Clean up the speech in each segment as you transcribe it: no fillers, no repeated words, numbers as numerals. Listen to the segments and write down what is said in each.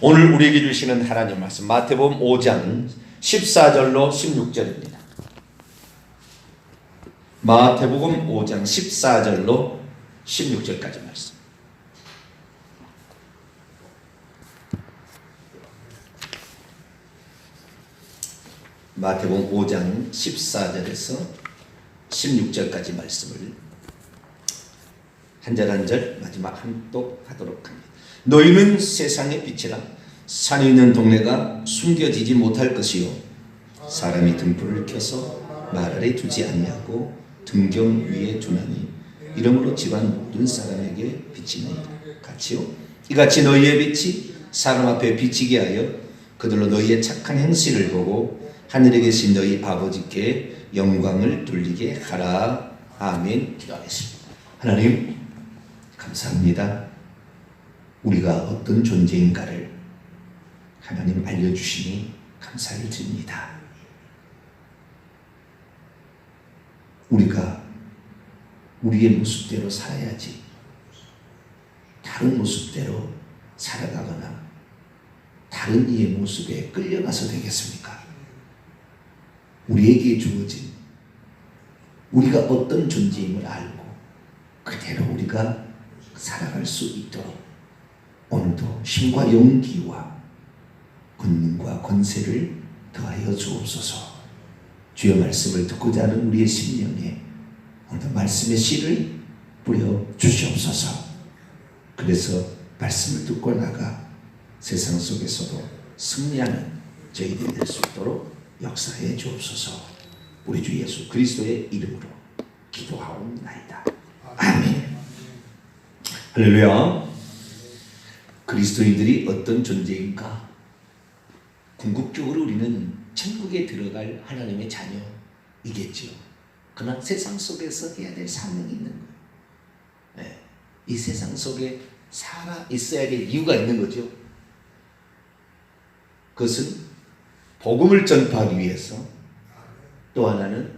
오늘 우리에게 주시는 하나님 말씀 마태복음 5장 14절로 16절입니다. 마태복음 5장 14절로 16절까지 말씀. 마태복음 5장 14절에서 16절까지 말씀을 한 절 한 절 마지막 한독 하도록 합니다. 너희는 세상의 빛이라. 산이 있는 동네가 숨겨지지 못할 것이요 사람이 등불을 켜서 말 아래 두지 아니하고 등경 위에 두나니 이러므로 집안 모든 사람에게 비치니 같이요 이같이 너희의 빛이 사람 앞에 비치게 하여 그들로 너희의 착한 행실을 보고 하늘에 계신 너희 아버지께 영광을 돌리게 하라. 아멘. 기도하겠습니다. 하나님 감사합니다. 우리가 어떤 존재인가를 하나님 알려주시니 감사를 드립니다. 우리가 우리의 모습대로 살아야지 다른 모습대로 살아가거나 다른 이의 모습에 끌려가서 되겠습니까? 우리에게 주어진 우리가 어떤 존재임을 알고 그대로 우리가 살아갈 수 있도록 오늘도 힘과 용기와 권능과 권세를 더하여 주옵소서. 주의 말씀을 듣고자 하는 우리의 심령에 오늘도 말씀의 씨를 뿌려 주시옵소서. 그래서 말씀을 듣고 나가 세상 속에서도 승리하는 저희들이 될 수 있도록 역사해 주옵소서. 우리 주 예수 그리스도의 이름으로 기도하옵나이다. 아멘. 할렐루야. 그리스도인들이 어떤 존재인가? 궁극적으로 우리는 천국에 들어갈 하나님의 자녀이겠죠. 그러나 세상 속에서 해야 될 사명이 있는 거예요. 네. 이 세상 속에 살아 있어야 될 이유가 있는 거죠. 그것은 복음을 전파하기 위해서, 또 하나는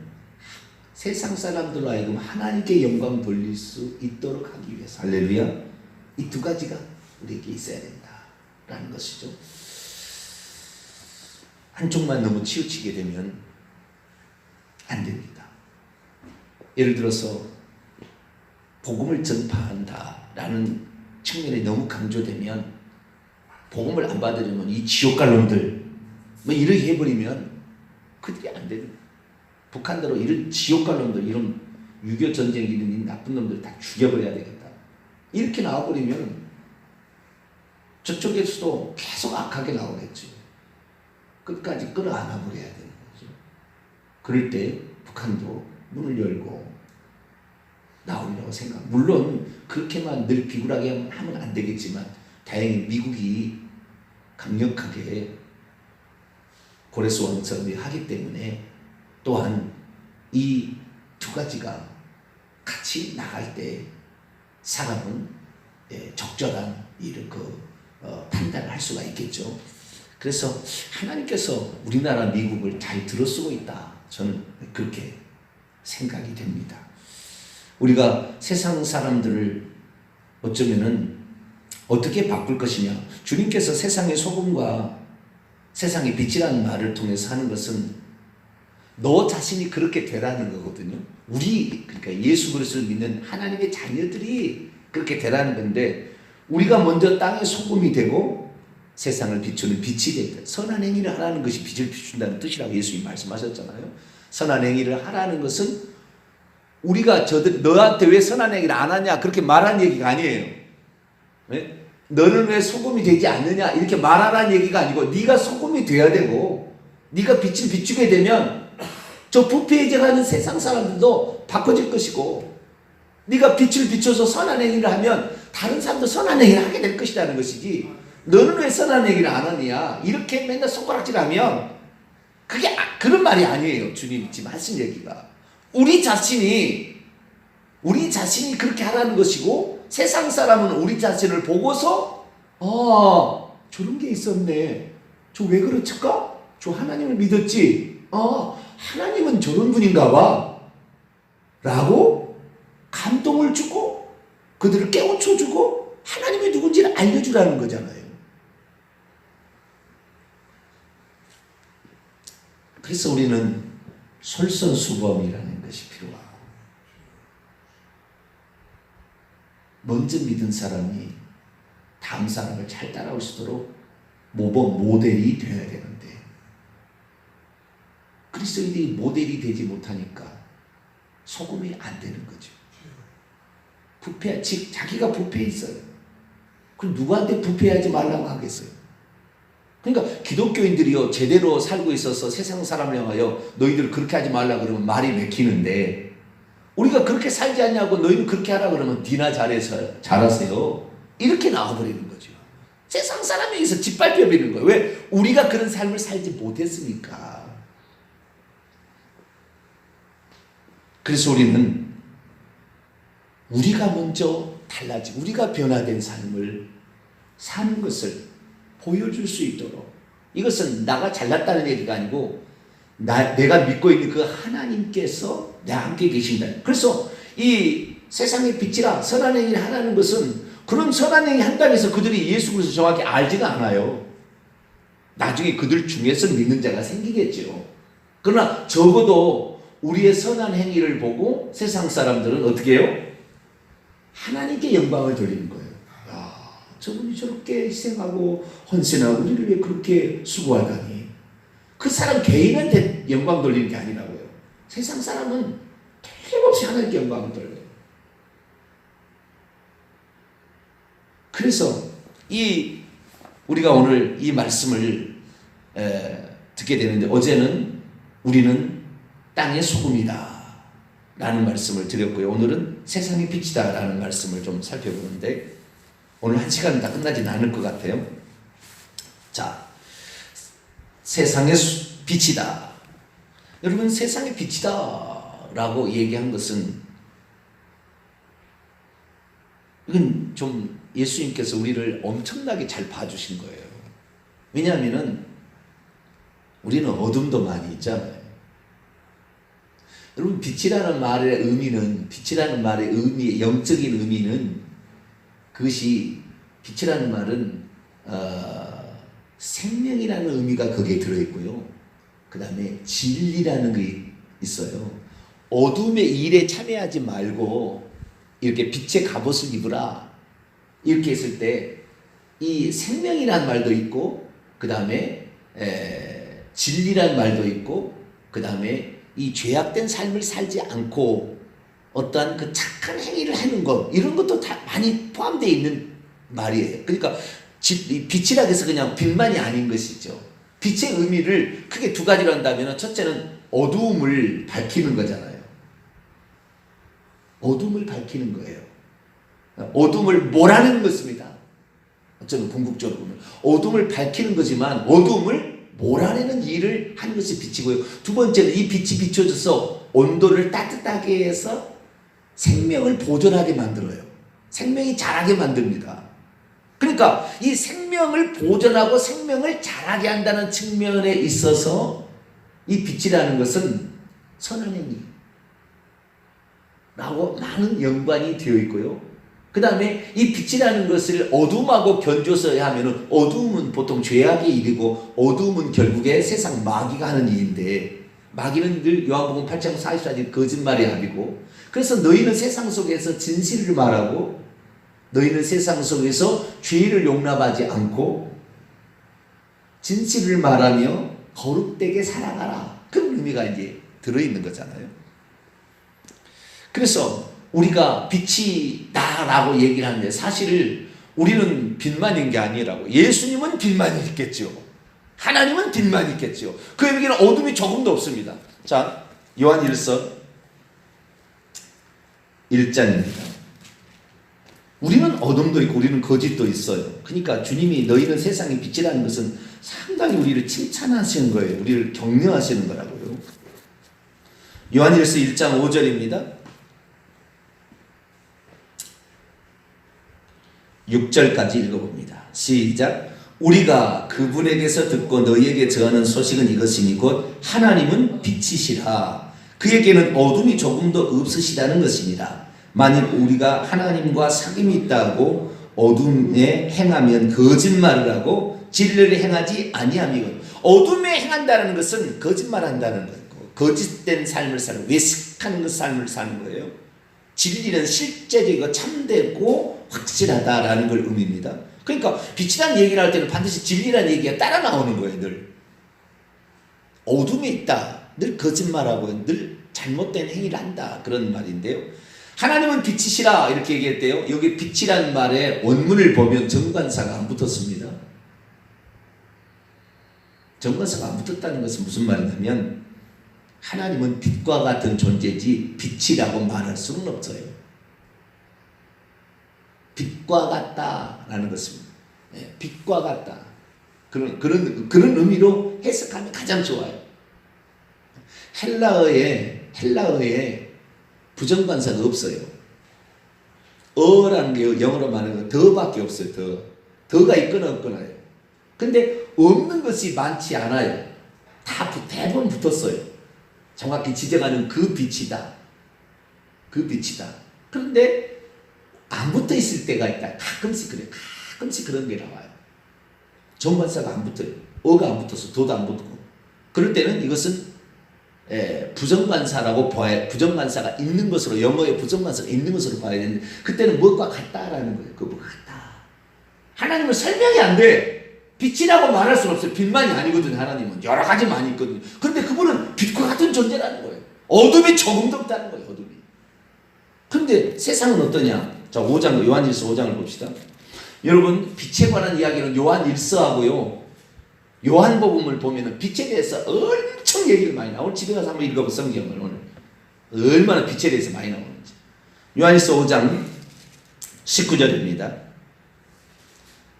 세상 사람들로 하여금 하나님께 영광 돌릴 수 있도록 하기 위해서. 할렐루야. 이 두 가지가 우리에게 있어야 된다라는 것이죠. 한쪽만 너무 치우치게 되면 안 됩니다. 예를 들어서 복음을 전파한다라는 측면에 너무 강조되면 복음을 안 받으려면 이 지옥갈 놈들 뭐 이렇게 해버리면 그들이 안 되는, 북한대로 이런 지옥갈 놈들, 이런 6.25 전쟁 이런 이 나쁜 놈들 다 죽여버려야 되겠다 이렇게 나와버리면 저쪽에서도 계속 악하게 나오겠죠. 끝까지 끌어안아 버려야 되는 거죠. 그럴 때 북한도 문을 열고 나오려고 생각. 물론 그렇게만 늘 비굴하게 하면 안 되겠지만 다행히 미국이 강력하게 고레스 왕처럼 하기 때문에 또한 이 두 가지가 같이 나갈 때 사람은 적절한 일을 판단을 할 수가 있겠죠. 그래서 하나님께서 우리나라 미국을 잘 들어쓰고 있다. 저는 그렇게 생각이 됩니다. 우리가 세상 사람들을 어쩌면은 어떻게 바꿀 것이냐. 주님께서 세상의 소금과 세상의 빛이라는 말을 통해서 하는 것은 너 자신이 그렇게 되라는 거거든요. 우리, 그러니까 예수 그리스도를 믿는 하나님의 자녀들이 그렇게 되라는 건데, 우리가 먼저 땅의 소금이 되고 세상을 비추는 빛이 된다. 선한 행위를 하라는 것이 빛을 비춘다는 뜻이라고 예수님이 말씀하셨잖아요. 선한 행위를 하라는 것은 우리가 너한테 왜 선한 행위를 안 하냐 그렇게 말한 얘기가 아니에요. 네? 너는 왜 소금이 되지 않느냐 이렇게 말하라는 얘기가 아니고, 네가 소금이 돼야 되고 네가 빛을 비추게 되면 저 부패해져가는 세상 사람들도 바꿔질 것이고, 네가 빛을 비춰서 선한 행위를 하면 다른 사람도 선한 행위를 하게 될 것이라는 것이지, 너는 왜 선한 행위를 안 하느냐 이렇게 맨날 손가락질하면 그게 그런 말이 아니에요. 주님이 지금 하신 얘기가 우리 자신이 그렇게 하라는 것이고, 세상 사람은 우리 자신을 보고서 저런 게 있었네, 저 왜 그렇을까, 저 하나님을 믿었지, 하나님은 저런 분인가 봐 라고 감동을 주고 그들을 깨우쳐주고 하나님이 누군지를 알려주라는 거잖아요. 그래서 우리는 솔선수범이라는 것이 필요하고, 먼저 믿은 사람이 다음 사람을 잘 따라올 수 있도록 모범 모델이 되어야 되는데, 그리스도인들이 모델이 되지 못하니까 소금이 안 되는 거죠. 즉 자기가 부패해 있어요. 그럼 누구한테 부패하지 말라고 하겠어요? 그러니까 기독교인들이요, 제대로 살고 있어서 세상 사람을 향하여 너희들 그렇게 하지 말라 그러면 말이 맥히는데, 우리가 그렇게 살지 않냐고 너희는 그렇게 하라 그러면 니나 잘하세요, 이렇게 나와버리는 거죠. 세상 사람에게서 짓밟혀버리는 거예요. 왜? 우리가 그런 삶을 살지 못했으니까. 그래서 우리는 우리가 먼저 달라지고 우리가 변화된 삶을 사는 것을 보여줄 수 있도록, 이것은 나가 잘났다는 얘기가 아니고 내가 믿고 있는 그 하나님께서 내 함께 계신다. 그래서 이 세상의 빛이라 선한 행위를 하라는 것은 그런 선한 행위 한다고 해서 그들이 예수 그리스도 정확히 알지가 않아요. 나중에 그들 중에서 믿는 자가 생기겠죠. 그러나 적어도 우리의 선한 행위를 보고 세상 사람들은 어떻게 해요? 하나님께 영광을 돌리는 거예요. 야, 저분이 저렇게 희생하고 헌신하고 우리를 위해 그렇게 수고하다니. 그 사람 개인한테 영광 돌리는 게 아니라고요. 세상 사람은 틀림없이 하나님께 영광을 돌려요. 그래서 우리가 오늘 이 말씀을 듣게 되는데, 어제는 우리는 땅의 소금이다 라는 말씀을 드렸고요. 오늘은 세상의 빛이다 라는 말씀을 좀 살펴보는데, 오늘 한 시간은 다 끝나지는 않을 것 같아요. 자, 세상의 빛이다. 여러분, 세상의 빛이다 라고 얘기한 것은, 이건 좀 예수님께서 우리를 엄청나게 잘 봐주신 거예요. 왜냐하면 우리는 어둠도 많이 있잖아요. 여러분, 빛이라는 말의 의미는, 빛이라는 말의 의미, 영적인 의미는, 그것이, 빛이라는 말은 생명이라는 의미가 거기에 들어있고요. 그 다음에 진리라는 게 있어요. 어둠의 일에 참여하지 말고 이렇게 빛의 갑옷을 입으라, 이렇게 했을 때 이 생명이라는 말도 있고, 그 다음에 진리라는 말도 있고, 그 다음에 이 죄악된 삶을 살지 않고 어떠한 그 착한 행위를 하는 것, 이런 것도 다 많이 포함되어 있는 말이에요. 그러니까 빛이라 해서 그냥 빛만이 아닌 것이죠. 빛의 의미를 크게 두 가지로 한다면, 첫째는 어두움을 밝히는 거잖아요. 어둠을 밝히는 거예요. 어둠을 몰아내는 것입니다. 어쩌면 궁극적으로 보면 어둠을 밝히는 거지만 어둠을 몰아내는 일을 하는 것이 빛이고요. 두 번째는 이 빛이 비춰져서 온도를 따뜻하게 해서 생명을 보존하게 만들어요. 생명이 자라게 만듭니다. 그러니까 이 생명을 보존하고 생명을 자라게 한다는 측면에 있어서 이 빛이라는 것은 선한 행위라고 많은 연관이 되어 있고요. 그 다음에 이 빛이라는 것을 어둠하고 견줘서 하면은, 어둠은 보통 죄악의 일이고 어둠은 결국에 세상 마귀가 하는 일인데, 마귀는 늘 요한복음 8장 44절 거짓말의 아비고, 그래서 너희는 세상 속에서 진실을 말하고 너희는 세상 속에서 죄를 용납하지 않고 진실을 말하며 거룩되게 살아가라, 그런 의미가 이제 들어있는 거잖아요. 그래서 우리가 빛이다 라고 얘기를 하는데, 사실 우리는 빛만인 게 아니라고. 예수님은 빛만 있겠죠. 하나님은 빛만 있겠죠. 그에게는 어둠이 조금도 없습니다. 자, 요한일서 1장입니다. 우리는 어둠도 있고 우리는 거짓도 있어요. 그러니까 주님이 너희는 세상의 빛이라는 것은 상당히 우리를 칭찬하시는 거예요. 우리를 격려하시는 거라고요. 요한일서 1장 5절입니다. 6절까지 읽어봅니다. 시작. 우리가 그분에게서 듣고 너희에게 전하는 소식은 이것이니 곧 하나님은 빛이시라. 그에게는 어둠이 조금도 없으시다는 것입니다. 만일 우리가 하나님과 사귐이 있다고 어둠에 행하면 거짓말을 하고 진리를 행하지 아니함이거든. 어둠에 행한다는 것은 거짓말한다는 거고, 거짓된 삶을 사는, 외식하는 삶을 사는 거예요. 진리는 실제적이고 참되고 확실하다라는 걸 의미입니다. 그러니까 빛이라는 얘기를 할 때는 반드시 진리라는 얘기가 따라 나오는 거예요. 늘 어둠에 있다, 늘 거짓말하고 늘 잘못된 행위를 한다, 그런 말인데요. 하나님은 빛이시라 이렇게 얘기했대요. 여기 빛이라는 말에 원문을 보면 정관사가 안 붙었습니다. 정관사가 안 붙었다는 것은 무슨 말이냐면 하나님은 빛과 같은 존재지 빛이라고 말할 수는 없어요. 빛과 같다라는 것입니다. 네, 빛과 같다. 그런 의미로 해석하면 가장 좋아요. 헬라어에 부정관사가 없어요. 어라는 게 영어로 말하는 더밖에 없어요. 더가 있거나 없거나요. 근데 없는 것이 많지 않아요. 대부분 붙었어요. 정확히 지정하는 그 빛이다. 그 빛이다. 그런데 안 붙어 있을 때가 있다. 가끔씩 그래요. 가끔씩 그런 게 나와요. 정관사가 안 붙어요. 어가 안 붙어서 도도 안 붙고. 그럴 때는 이것은 부정관사라고 봐야, 부정관사가 있는 것으로, 영어의 부정관사가 있는 것으로 봐야 되는데, 그때는 무엇과 같다라는 거예요. 그거 같다. 하나님은 설명이 안 돼. 빛이라고 말할 수는 없어요. 빛만이 아니거든요. 하나님은 여러 가지 많이 있거든요. 그런데 그분은 빛과 같은 존재라는 거예요. 어둠이 조금도 없다는 거예요. 어둠이. 그런데 세상은 어떠냐? 자, 5장, 요한일서 5장을 봅시다. 여러분, 빛에 관한 이야기는 요한일서하고요, 요한복음을 보면은 빛에 대해서 엄청 얘기를 많이 나와요. 오늘 집에 가서 한번 읽어보 성경을. 오늘 얼마나 빛에 대해서 많이 나오는지. 요한일서 5장 19절입니다.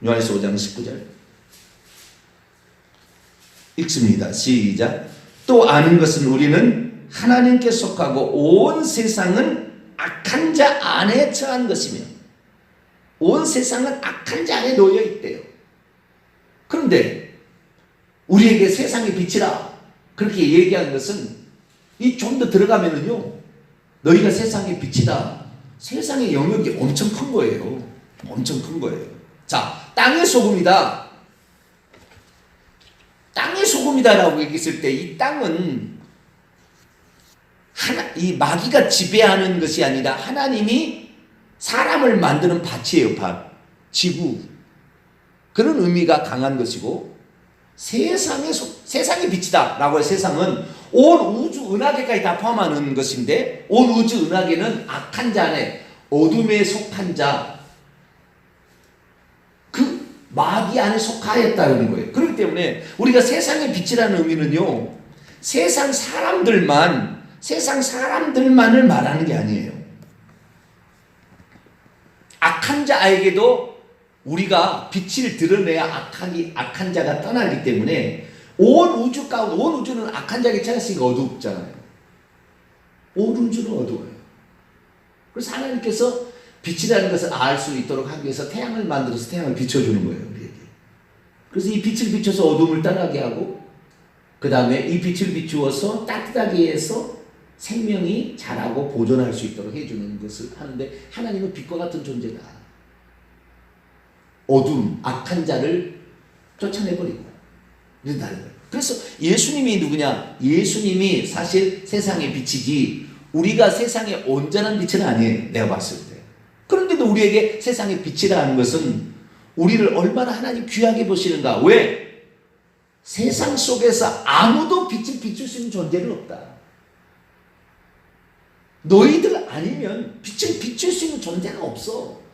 요한일서 5장 19절 읽습니다. 시작. 또 아는 것은 우리는 하나님께 속하고 온 세상은 악한 자 안에 처한 것이며, 온 세상은 악한 자 안에 놓여 있대요. 그런데 우리에게 세상의 빛이라 그렇게 얘기하는 것은, 이 좀 더 들어가면은요, 너희가 세상의 빛이다. 세상의 영역이 엄청 큰 거예요. 엄청 큰 거예요. 자, 땅의 소금이다. 땅의 소금이다라고 얘기했을 때, 이 땅은 이 마귀가 지배하는 것이 아니라 하나님이 사람을 만드는 밭이에요. 밭, 지구. 그런 의미가 강한 것이고, 세상의 빛이다 라고 해서 세상은 온 우주 은하계까지 다 포함하는 것인데, 온 우주 은하계는 악한 자 안에, 어둠에 속한 자, 그 마귀 안에 속하였다는 거예요. 그렇기 때문에 우리가 세상의 빛이라는 의미는요, 세상 사람들만을 말하는 게 아니에요. 악한 자에게도 우리가 빛을 드러내야 악한 자가 떠나기 때문에, 온 우주 가운데, 온 우주는 악한 자에게 찾았으니까 어둡잖아요. 온 우주는 어두워요. 그래서 하나님께서 빛이라는 것을 알 수 있도록 하기 위해서 태양을 만들어서 태양을 비춰주는 거예요, 우리에게. 그래서 이 빛을 비춰서 어둠을 떠나게 하고, 그 다음에 이 빛을 비추어서 따뜻하게 해서 생명이 자라고 보존할 수 있도록 해주는 것을 하는데, 하나님은 빛과 같은 존재다. 어둠, 악한 자를 쫓아내버리고 이런다는 거예요. 그래서 예수님이 누구냐? 예수님이 사실 세상의 빛이지, 우리가 세상의 온전한 빛은 아니에요, 내가 봤을 때. 그런데도 우리에게 세상의 빛이라는 것은 우리를 얼마나 하나님 귀하게 보시는가. 왜? 세상 속에서 아무도 빛을 비출 수 있는 존재는 없다. 너희들 아니면 빛을 비출 수 있는 존재가 없어.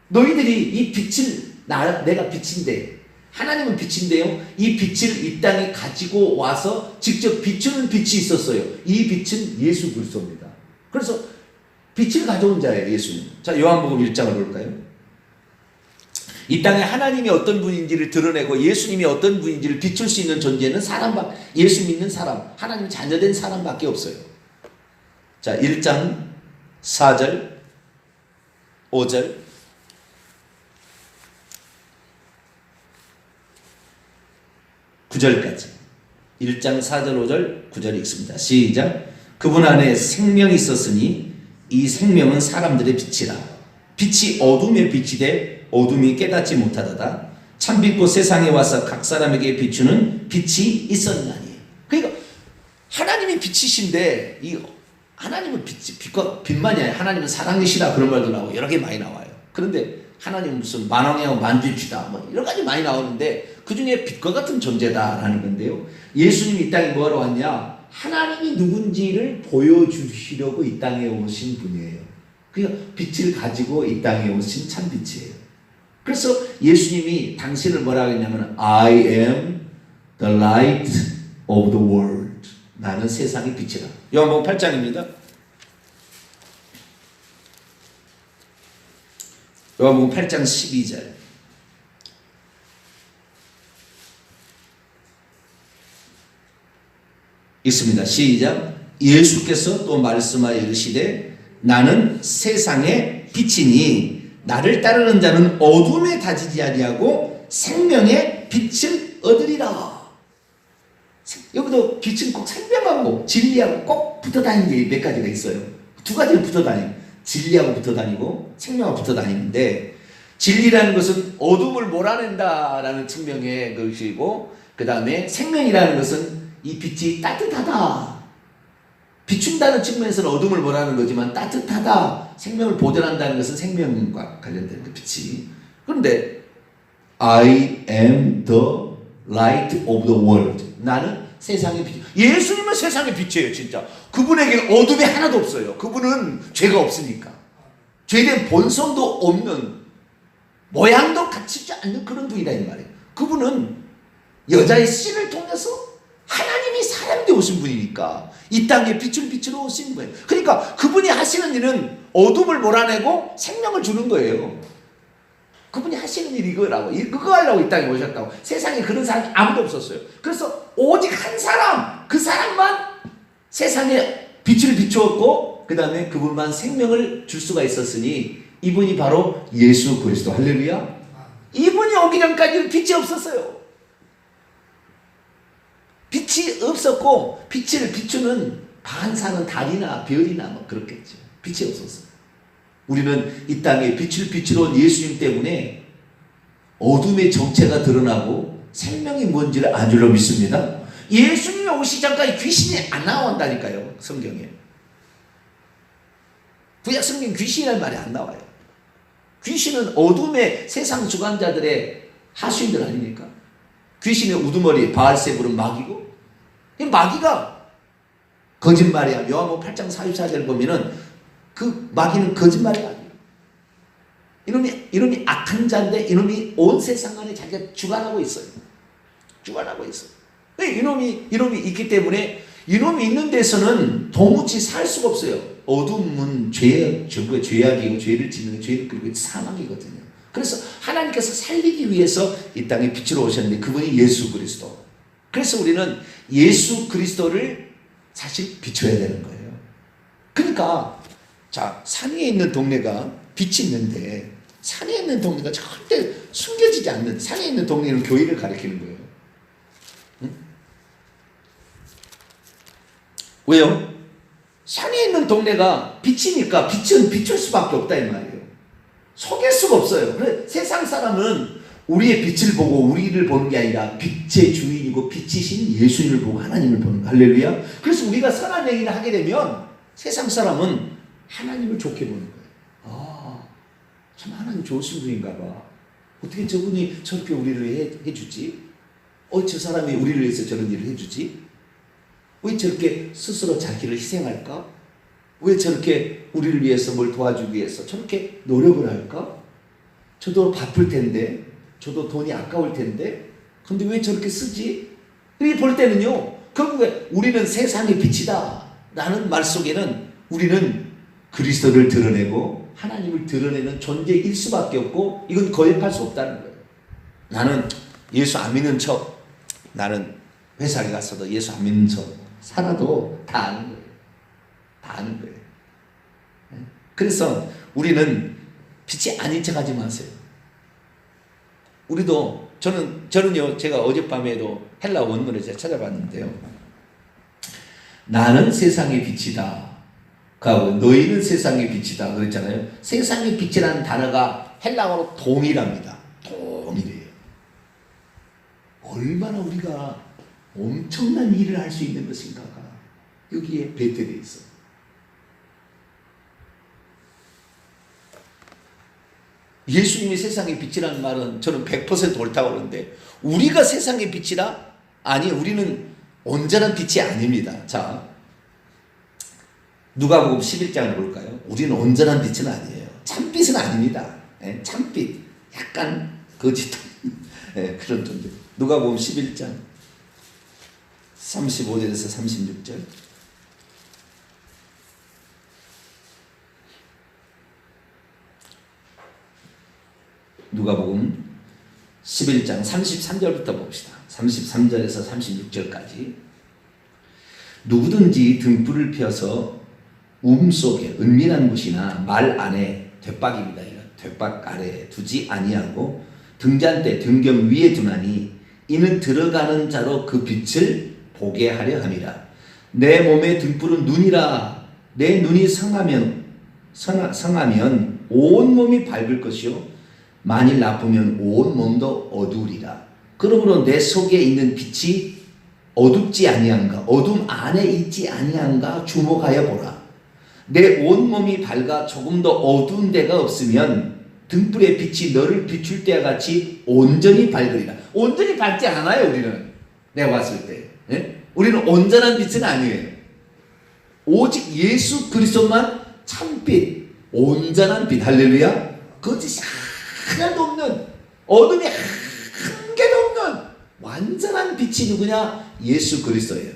너희들이 이 빛을, 내가 빛인데, 하나님은 빛인데요, 이 빛을 이 땅에 가지고 와서 직접 비추는 빛이 있었어요. 이 빛은 예수 그리스도입니다. 그래서 빛을 가져온 자예요, 예수님. 자, 요한복음 1장을 볼까요? 이 땅에 하나님이 어떤 분인지를 드러내고 예수님이 어떤 분인지를 비출 수 있는 존재는 예수 믿는 사람, 하나님 자녀된 사람밖에 없어요. 자, 1장 4절, 5절, 9절까지. 1장 4절, 5절, 9절 읽습니다. 시작. 그분 안에 생명이 있었으니 이 생명은 사람들의 빛이라. 빛이 어둠의 빛이 돼 어둠이 깨닫지 못하다다. 참빛고 세상에 와서 각 사람에게 비추는 빛이 있었나니. 그러니까 하나님이 빛이신데 이 하나님은 빛만이 아니라 하나님은 사랑이시다 그런 말도 나오고 여러 개 많이 나와요. 그런데 하나님은 무슨 만왕의 만주시다 뭐 여러 가지 많이 나오는데 그 중에 빛과 같은 존재다라는 건데요. 예수님이 이 땅에 뭐하러 왔냐? 하나님이 누군지를 보여주시려고 이 땅에 오신 분이에요. 그러니까 빛을 가지고 이 땅에 오신 참 빛이에요. 그래서 예수님이 당신을 뭐라고 했냐면 I am the light of the world. 나는 세상의 빛이다. 요한복음 8장입니다. 요한복음 8장 12절 있습니다. 시작. 예수께서 또 말씀하여 이르시되 나는 세상의 빛이니 나를 따르는 자는 어둠에 다지지 아니하고 생명의 빛을 얻으리라. 여기도 빛은 꼭 생명하고 진리하고 꼭 붙어 다니는 게 몇 가지가 있어요. 두 가지를 붙어 다니고 진리하고 붙어 다니고 생명하고 붙어 다니는데 진리라는 것은 어둠을 몰아낸다라는 측면의 것이고 그 다음에 생명이라는 것은 이 빛이 따뜻하다. 비춘다는 측면에서는 어둠을 몰아내는 거지만 따뜻하다. 생명을 보존한다는 것은 생명과 관련된 그 빛이. 그런데 I am the light of the world. 나는 세상의 빛. 예수님은 세상의 빛이에요, 진짜. 그분에게는 어둠이 하나도 없어요. 그분은 죄가 없으니까. 죄된 본성도 없는, 모양도 갖추지 않는 그런 분이다 이 말이에요. 그분은 여자의 씨를 통해서 하나님이 사람 되어 오신 분이니까 이 땅에 빛을 비추러 오신 거예요. 그러니까 그분이 하시는 일은 어둠을 몰아내고 생명을 주는 거예요. 그분이 하시는 일이 이거라고. 그거 하려고 이 땅에 오셨다고. 세상에 그런 사람이 아무도 없었어요. 그래서 오직 한 사람, 그 사람만 세상에 빛을 비추었고 그 다음에 그분만 생명을 줄 수가 있었으니 이분이 바로 예수 그리스도. 할렐루야. 이분이 오기 전까지는 빛이 없었어요. 빛이 없었고 빛을 비추는 반사는 달이나 별이나 뭐 그렇겠죠. 빛이 없었어요. 우리는 이 땅에 빛을 비추러 온 예수님 때문에 어둠의 정체가 드러나고 생명이 뭔지를 안 줄로 믿습니다. 예수님이 오시기 전까지 귀신이 안 나온다니까요. 성경에. 구약 성경 귀신이라는 말이 안 나와요. 귀신은 어둠의 세상 주관자들의 하수인들 아닙니까? 귀신의 우두머리 바알세불은 마귀고 이 마귀가 거짓말이야. 요한복음 8장 44절 보면은 그 마귀는 거짓말이 아니에요. 이놈이 악한 자인데 이놈이 온 세상 안에 자기가 주관하고 있어요. 주관하고 있어요. 이놈이 있기 때문에 이놈이 있는 데서는 도무지 살 수가 없어요. 어둠은 전부가 죄악이고 죄를 짓는 죄를 그리고 사망이거든요. 그래서 하나님께서 살리기 위해서 이 땅에 빛으로 오셨는데 그분이 예수 그리스도. 그래서 우리는 예수 그리스도를 사실 비춰야 되는 거예요. 그러니까 자, 산 위에 있는 동네가 빛이 있는데 산에 있는 동네가 절대 숨겨지지 않는, 산에 있는 동네는 교회를 가리키는 거예요. 응? 왜요? 산에 있는 동네가 빛이니까 빛은 비출 수밖에 없다 이 말이에요. 속일 수가 없어요. 그래, 세상 사람은 우리의 빛을 보고 우리를 보는 게 아니라 빛의 주인이고 빛이신 예수님을 보고 하나님을 보는 거. 할렐루야. 그래서 우리가 선한 행위를 하게 되면 세상 사람은 하나님을 좋게 보는 거예요. 아, 참 하나님 좋으신 분인가 봐. 어떻게 저분이 저렇게 우리를 해주지? 저 사람이 우리를 위해서 저런 일을 해주지? 왜 저렇게 스스로 자기를 희생할까? 왜 저렇게 우리를 위해서 뭘 도와주기 위해서 저렇게 노력을 할까? 저도 바쁠 텐데, 저도 돈이 아까울 텐데, 근데 왜 저렇게 쓰지? 이렇게 볼 때는요, 결국에 우리는 세상의 빛이다 라는 말 속에는 우리는 그리스도를 드러내고 하나님을 드러내는 존재일 수밖에 없고 이건 거역할 수 없다는 거예요. 나는 예수 안 믿는 척, 나는 회사에 갔어도 예수 안 믿는 척 살아도 다 아는 거예요. 다 아는 거예요. 그래서 우리는 빛이 아닌 척 하지 마세요. 우리도 저는요 제가 어젯밤에도 헬라 원문을 제가 찾아봤는데요. 나는 세상의 빛이다. 너희는 세상의 빛이다 그랬잖아요. 세상의 빛이라는 단어가 헬라어로 동일합니다. 동일해요. 얼마나 우리가 엄청난 일을 할 수 있는 것인가가 여기에 배태되어 있어요. 예수님이 세상의 빛이라는 말은 저는 100% 옳다고 그러는데, 우리가 세상의 빛이라? 아니, 우리는 온전한 빛이 아닙니다. 자, 누가복음 11장을 볼까요? 우리는 온전한 빛은 아니에요. 참빛은 아닙니다. 예, 참빛, 약간 거짓 예, 그런 존재. 누가복음 11장 35절에서 36절. 누가복음 11장 33절부터 봅시다. 33절에서 36절까지. 누구든지 등불을 펴서 속에 은밀한 곳이나 말 안에, 돛박입니다. 돛박 아래에 두지 아니하고 등잔대 등경 위에 두나니 이는 들어가는 자로 그 빛을 보게 하려 함이라. 내 몸의 등불은 눈이라. 내 눈이 성하면 온 몸이 밝을 것이요 만일 나쁘면 온 몸도 어두우리라. 그러므로 내 속에 있는 빛이 어둡지 아니한가, 어둠 안에 있지 아니한가 주목하여 보라. 내 온 몸이 밝아 조금 더 어두운 데가 없으면 등불의 빛이 너를 비출 때와 같이 온전히 밝으리라. 온전히 밝지 않아요, 우리는. 내가 봤을 때. 예? 우리는 온전한 빛은 아니에요. 오직 예수 그리스도만 참빛, 온전한 빛. 할렐루야. 거짓이 하나도 없는, 어둠이 한 개도 없는 완전한 빛이 누구냐? 예수 그리스도예요.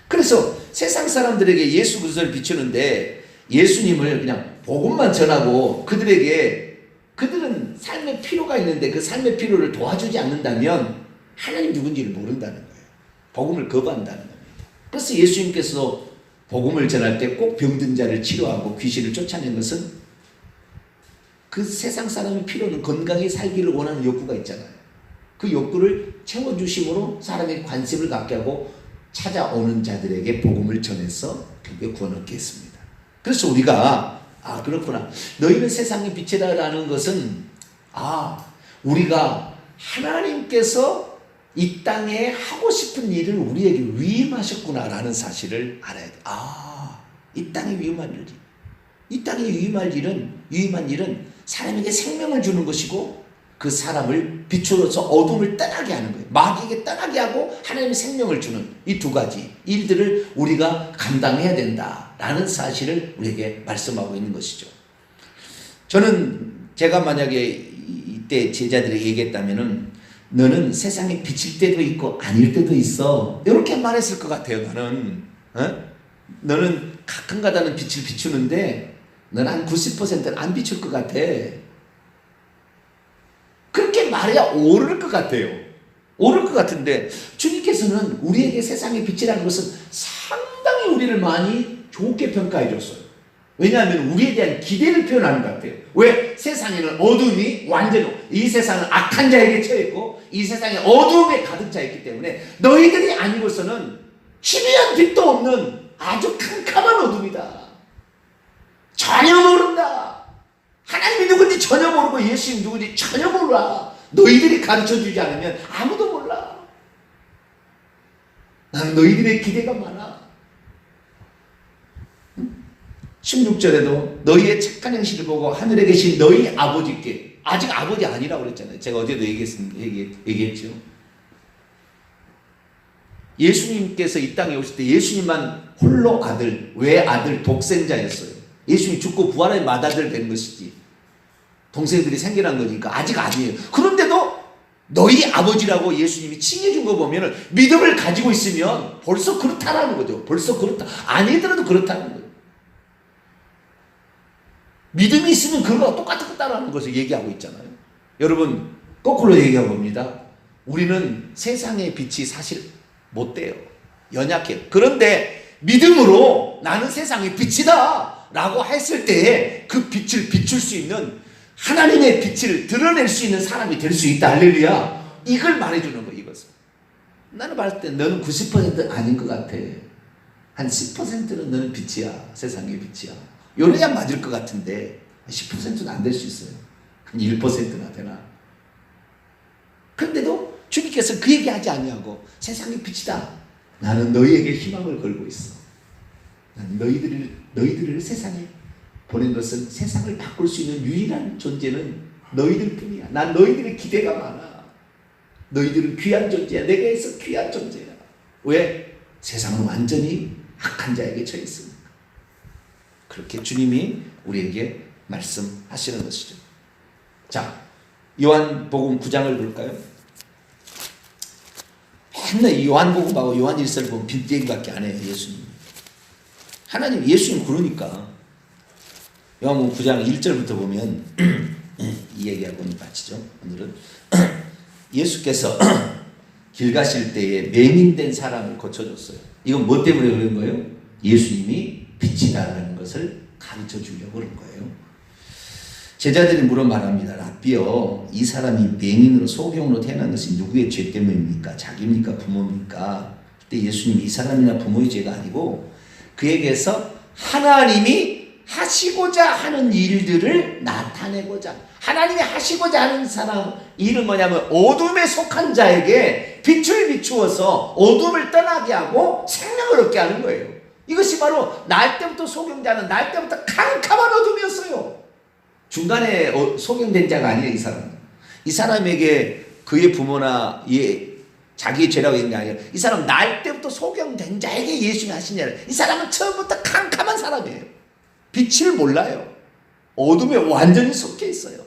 그래서 세상 사람들에게 예수 그리스도를 비추는데, 예수님을 그냥 복음만 전하고 그들은 삶의 필요가 있는데 그 삶의 필요를 도와주지 않는다면 하나님 누군지를 모른다는 거예요. 복음을 거부한다는 겁니다. 그래서 예수님께서 복음을 전할 때 꼭 병든 자를 치료하고 귀신을 쫓아낸 것은 그 세상 사람의 필요는 건강히 살기를 원하는 욕구가 있잖아요. 그 욕구를 채워주심으로 사람의 관심을 갖게 하고 찾아오는 자들에게 복음을 전해서 그게 구원 얻게 했습니다. 그래서 우리가 그렇구나, 너희는 세상의 빛이라는 것은 우리가 하나님께서 이 땅에 하고 싶은 일을 우리에게 위임하셨구나라는 사실을 알아야 돼. 이 땅에 위임한 일이, 이 땅에 위임한 일은 사람에게 생명을 주는 것이고 그 사람을 비추어서 어둠을 떠나게 하는 거예요. 마귀에게 떠나게 하고 하나님의 생명을 주는 이 두 가지 일들을 우리가 감당해야 된다라는 사실을 우리에게 말씀하고 있는 것이죠. 저는 제가 만약에 이때 제자들에게 얘기했다면은 너는 세상에 비칠 때도 있고 아닐 때도 있어, 이렇게 말했을 것 같아요. 너는 가끔가다는 빛을 비추는데 너는 한 90%는 안 비출 것 같아. 그렇게 말해야 오를 것 같아요. 오를 것 같은데 주님께서는 우리에게 세상의 빛이라는 것은 상당히 우리를 많이 좋게 평가해 줬어요. 왜냐하면 우리에 대한 기대를 표현하는 것 같아요. 왜? 세상에는 어둠이 완전히, 이 세상은 악한 자에게 처했고 이 세상에 어둠에 가득 차 있기 때문에 너희들이 아니고서는 희미한 빛도 없는 아주 캄캄한 어둠이다. 전혀 모른다. 하나님이 누군지 전혀 모르고 예수님 누군지 전혀 몰라. 너희들이 가르쳐주지 않으면 아무도 몰라. 나는 너희들의 기대가 많아. 16절에도 너희의 착한 행실을 보고 하늘에 계신 너희 아버지께, 아직 아버지 아니라고 그랬잖아요. 제가 어제도 얘기했죠. 예수님께서 이 땅에 오실 때 예수님만 홀로 아들, 외아들, 독생자였어요. 예수님이 죽고 부활의 맏아들 된 것이지 동생들이 생겨난 거니까 아직 아니에요. 그런데도 너희 아버지라고 예수님이 칭해준 거 보면 믿음을 가지고 있으면 벌써 그렇다라는 거죠. 벌써 그렇다. 아니더라도 그렇다는 거예요. 믿음이 있으면 그거와 똑같다라는 것을 얘기하고 있잖아요. 여러분, 거꾸로 얘기해 봅니다. 우리는 세상의 빛이 사실 못 돼요. 연약해요. 그런데 믿음으로 나는 세상의 빛이다 라고 했을 때에 그 빛을 비출 수 있는, 하나님의 빛을 드러낼 수 있는 사람이 될 수 있다. 할렐루야. 이걸 말해주는 거예요. 이것은 나는 봤을 때 너는 90% 아닌 것 같아. 한 10%는 너는 빛이야. 세상의 빛이야. 요래야 맞을 것 같은데 10%는 안 될 수 있어요. 한 1%나 되나. 그런데도 주님 주님께서 그 얘기하지 아니하고 세상의 빛이다. 나는 너희에게 희망을 걸고 있어. 나는 너희들을 세상에 보낸 것은 세상을 바꿀 수 있는 유일한 존재는 너희들 뿐이야. 난 너희들의 기대가 많아. 너희들은 귀한 존재야. 내게서 귀한 존재야. 왜? 세상은 완전히 악한 자에게 처해 있습니다. 그렇게 주님이 우리에게 말씀하시는 것이죠. 자, 요한복음 9장을 볼까요? 맨날 요한복음하고 요한일서를 보면 빈얘기밖에 안 해요. 예수님. 하나님, 예수님 그러니까 요한복음 9장 1절부터 보면 이 얘기하고는 마치죠. 오늘은 예수께서 길 가실 때에 맹인된 사람을 고쳐줬어요. 이건 뭐 때문에 그런 거예요? 예수님이 빛이다라는 것을 가르쳐 주려고 그런 거예요. 제자들이 물어 말합니다. 라비여, 이 사람이 맹인으로 소경으로 태어난 것이 누구의 죄 때문입니까? 자기입니까? 부모입니까? 그때 예수님이 이 사람이나 부모의 죄가 아니고 그에게서 하나님이 하시고자 하는 일들을 나타내고자, 하나님이 하시고자 하는 사람 일은 뭐냐면 어둠에 속한 자에게 빛을 비추어서 어둠을 떠나게 하고 생명을 얻게 하는 거예요. 이것이 바로 날 때부터 소경자는 날 때부터 캄캄한 어둠이었어요. 중간에 소경된 자가 아니에요. 이 사람에게 그의 부모나 자기의 죄라고 있는 게 아니라 이 사람 날 때부터 소경된 자에게 예수님이 하신 일. 이 사람은 처음부터 캄캄한 사람이에요. 빛을 몰라요. 어둠에 완전히 속해 있어요.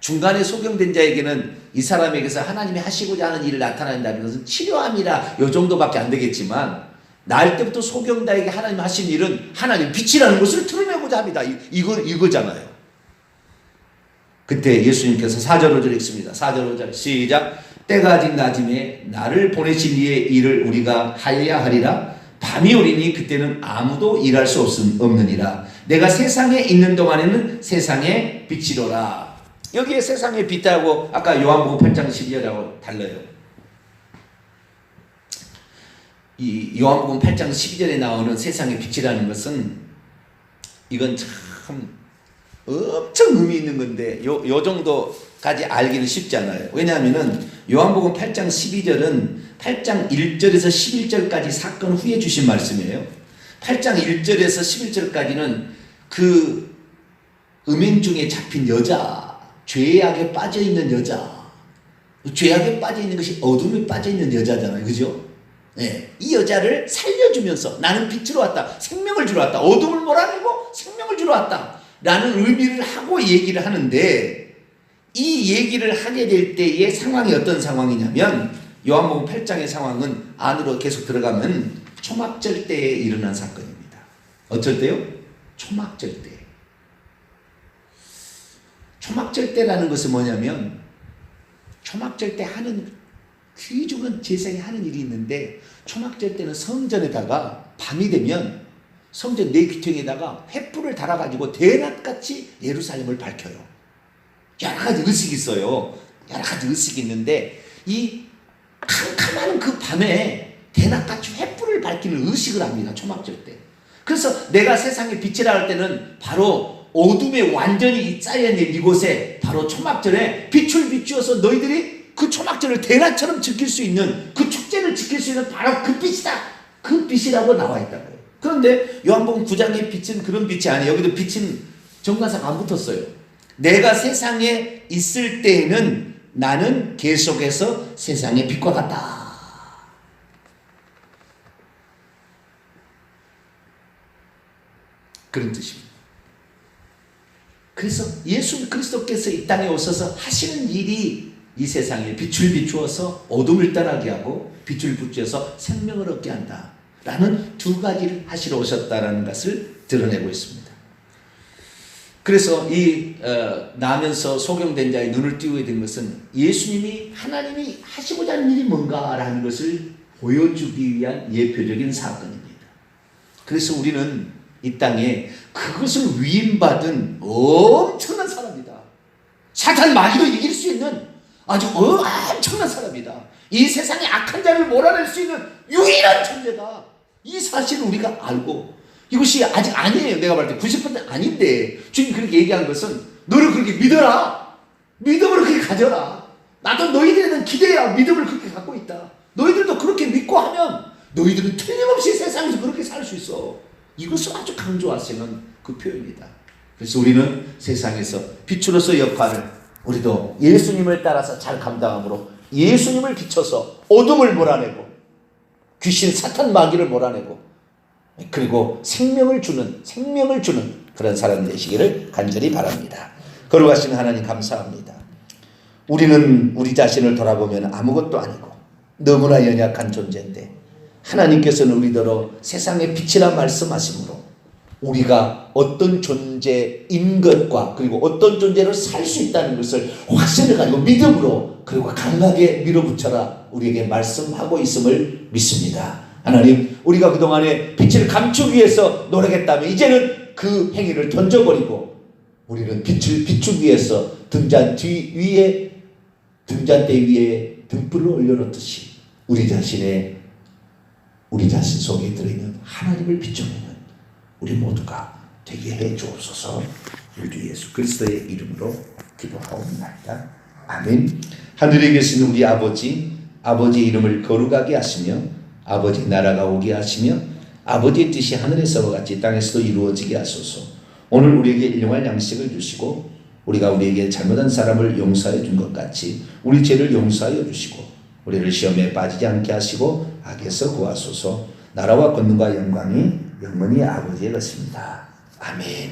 중간에 소경된 자에게는 이 사람에게서 하나님이 하시고자 하는 일을 나타낸다는 것은 치료함이라 요 정도밖에 안 되겠지만 날 때부터 소경자에게 하나님 하신 일은 하나님 빛이라는 것을 드러내고자 합니다. 이거잖아요. 그때 예수님께서 4절 5절 읽습니다. 4절 5절 시작. 때가 아직 낮음에 나를 보내신 이의 일을 우리가 하여야 하리라. 밤이 오리니 그때는 아무도 일할 수 없느니라. 내가 세상에 있는 동안에는 세상의 빛이로라. 여기에 세상의 빛하고 아까 요한복음 8장 12절하고 달라요. 이 요한복음 8장 12절에 나오는 세상의 빛이라는 것은 이건 참 엄청 의미 있는 건데 요 정도까지 알기는 쉽지 않아요. 왜냐하면은 요한복음 8장 12절은 8장 1절에서 11절까지 사건 후에 주신 말씀이에요. 8장 1절에서 11절까지는 그 음행 중에 잡힌 여자, 죄악에 빠져있는 여자, 죄악에 빠져있는 것이 어둠에 빠져있는 여자잖아요. 그죠? 네. 이 여자를 살려주면서 나는 빛으로 왔다. 생명을 주러 왔다. 어둠을 몰아내고 생명을 주러 왔다. 라는 의미를 하고 얘기를 하는데 이 얘기를 하게 될 때의 상황이 어떤 상황이냐면 요한복음 8장의 상황은 안으로 계속 들어가면 초막절 때에 일어난 사건입니다. 어쩔 때요? 초막절 때. 초막절 때라는 것은 뭐냐면 초막절 때 하는 귀중한 제사에 하는 일이 있는데 초막절 때는 성전에다가 밤이 되면 성전 네 귀퉁이에다가 횃불을 달아가지고 대낮같이 예루살렘을 밝혀요. 여러 가지 의식이 있어요. 여러 가지 의식이 있는데 이 캄캄한 그 밤에 대낮같이 횃불을 밝히는 의식을 합니다. 초막절 때. 그래서 내가 세상의 빛이라 할 때는 바로 어둠에 완전히 쌓여있는 이곳에 바로 초막절에 빛을 비추어서 너희들이 그 초막절을 대낮처럼 지킬 수 있는 그 축제를 지킬 수 있는 바로 그 빛이다. 그 빛이라고 나와 있다고요. 그런데 요한복음 9장의 빛은 그런 빛이 아니에요. 여기도 빛은 정관사가 안 붙었어요. 내가 세상에 있을 때에는 나는 계속해서 세상의 빛과 같다. 그런 뜻입니다. 그래서 예수 그리스도께서 이 땅에 오셔서 하시는 일이 이 세상에 빛을 비추어서 어둠을 떠나게 하고 빛을 비추어서 생명을 얻게 한다. 라는 두 가지를 하시러 오셨다라는 것을 드러내고 있습니다. 그래서 이 나면서 소경된 자의 눈을 띄우게 된 것은 예수님이 하나님이 하시고자 하는 일이 뭔가라는 것을 보여주기 위한 예표적인 사건입니다. 그래서 우리는 이 땅에 그것을 위임받은 엄청난 사람이다. 사탄 마귀도 이길 수 있는 아주 엄청난 사람이다. 이 세상의 악한 자를 몰아낼 수 있는 유일한 존재다. 이 사실을 우리가 알고 이것이 아직 아니에요. 내가 볼 때 90% 아닌데 주님 그렇게 얘기한 것은 너를 그렇게 믿어라. 믿음으로 그렇게 가져라. 나도 너희들에 대한 기대야 믿음을 그렇게 갖고 있다. 너희들도 그렇게 믿고 하면 너희들은 틀림없이 세상에서 그렇게 살 수 있어. 이것을 아주 강조하시는 그 표현이다. 그래서 우리는 세상에서 빛으로서 역할을 우리도 예수님을 따라서 잘 감당함으로 예수님을 비춰서 어둠을 몰아내고 귀신 사탄 마귀를 몰아내고 그리고 생명을 주는 그런 사람 되시기를 간절히 바랍니다. 거룩하신 하나님 감사합니다. 우리는 우리 자신을 돌아보면 아무것도 아니고 너무나 연약한 존재인데 하나님께서는 우리더러 세상의 빛이라 말씀하시므로 우리가 어떤 존재인 것과 그리고 어떤 존재로 살 수 있다는 것을 확신을 가지고 믿음으로 그리고 강하게 밀어붙여라 우리에게 말씀하고 있음을 믿습니다. 하나님, 우리가 그동안에 빛을 감추기 위해서 노력했다면 이제는 그 행위를 던져버리고 우리는 빛을 비추기 위해서 등잔대 위에 등불을 올려놓듯이 우리 자신 속에 들어있는 하나님을 비춰내는 우리 모두가 되게 해 주옵소서. 우리 예수 그리스도의 이름으로 기도하옵나이다. 아멘. 하늘에 계신 우리 아버지의 이름을 거룩하게 하시며 아버지 나라가 오게 하시며 아버지의 뜻이 하늘에서와 같이 땅에서도 이루어지게 하소서. 오늘 우리에게 일용할 양식을 주시고 우리가 우리에게 잘못한 사람을 용서해 준 것 같이 우리 죄를 용서하여 주시고 우리를 시험에 빠지지 않게 하시고 악에서 구하소서. 나라와 권능과 영광이 영원히 아버지의 것입니다. 아멘.